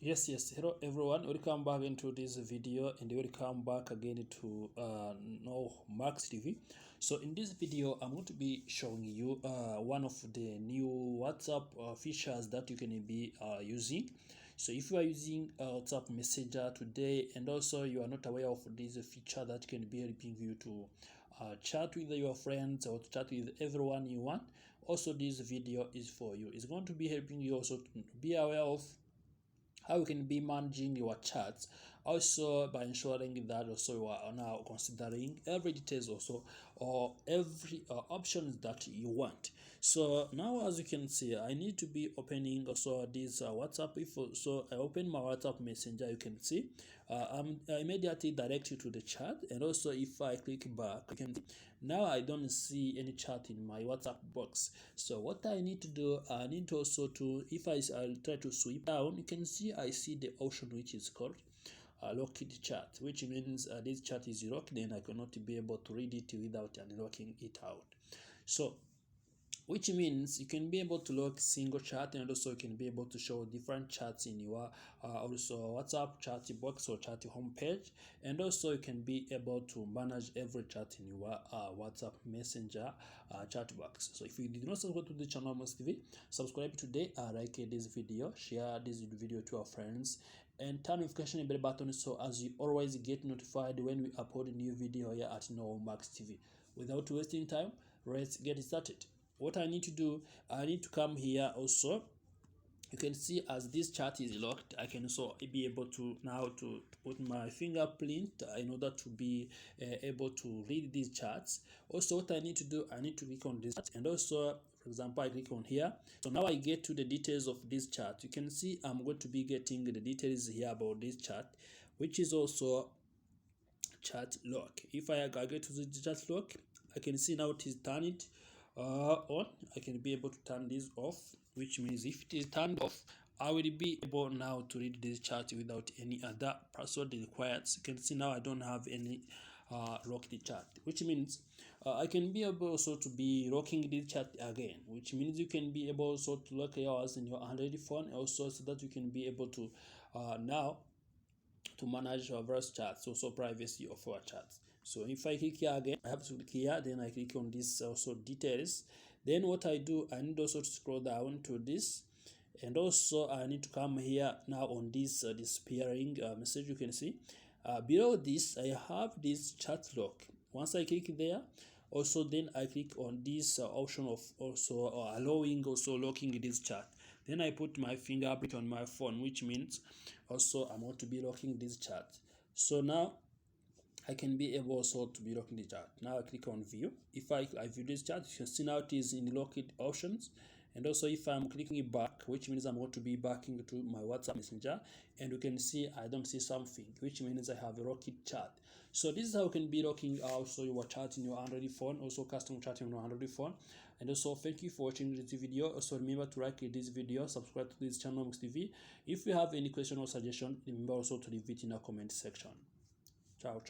Yes, hello everyone, welcome back into this video and welcome back again to Max TV. So in this video I'm going to be showing you one of the new WhatsApp features that you can be using. So if you are using WhatsApp Messenger today and also you are not aware of this feature that can be helping you to chat with your friends or to chat with everyone you want, also this video is for you. It's going to be helping you also to be aware of how you can be managing your charts, also by ensuring that also you are now considering every details also or every options that you want. So now as you can see, I need to be opening also this WhatsApp. If so I open my WhatsApp Messenger, you can see I immediately direct you to the chat, and also if I click back, you can see now I don't see any chat in my WhatsApp box. So what I need to do, I need also to, if I'll try to sweep down, you can see I see the option which is called locked chat, which means this chat is locked and I cannot be able to read it without unlocking it out. So which means you can be able to lock single chat, and also you can be able to show different chats in your also WhatsApp chat box or chat homepage, and also you can be able to manage every chat in your WhatsApp Messenger chat box. So if you did not subscribe to the channel Max TV, subscribe today, like this video, share this video to your friends, and turn notification bell button so as you always get notified when we upload a new video here at Max TV. Without wasting time, let's get started. What I need to do, I need to come here also. You can see as this chat is locked, I can also be able to now to put my fingerprint in order to be able to read these chats. Also what I need to do, I need to click on this chat, and also for example I click on here. So now I get to the details of this chat. You can see I'm going to be getting the details here about this chat, which is also chat lock. If I get to the chat lock, I can see now it is turned on. I can be able to turn this off, which means if it is turned off, I will be able now to read this chat without any other password required. So you can see now I don't have any locked chat, which means I can be able also to be locking this chat again, which means you can be able also to lock yours in your Android phone also, so that you can be able to now to manage your various chats, also privacy of our chats. So if I click here again, I have to click here, then I click on this also details. Then what I do, I need also to scroll down to this, and also I need to come here now on this disappearing message. You can see below this I have this chat lock. Once I click there, also then I click on this option of also allowing also locking this chat. Then I put my fingerprint on my phone, which means also I'm going to be locking this chat. So now I can be able also to be locking the chat. Now I click on view. If I view this chat, you can see now it is in locked options. And also if I'm clicking it back, which means I'm going to be backing to my WhatsApp Messenger, and you can see I don't see something, which means I have a locked chat. So this is how you can be locking also your chat in your Android phone, also custom chat in your Android phone. And also thank you for watching this video. Also remember to like this video, subscribe to this channel Max TV. If you have any question or suggestion, remember also to leave it in the comment section. Ciao.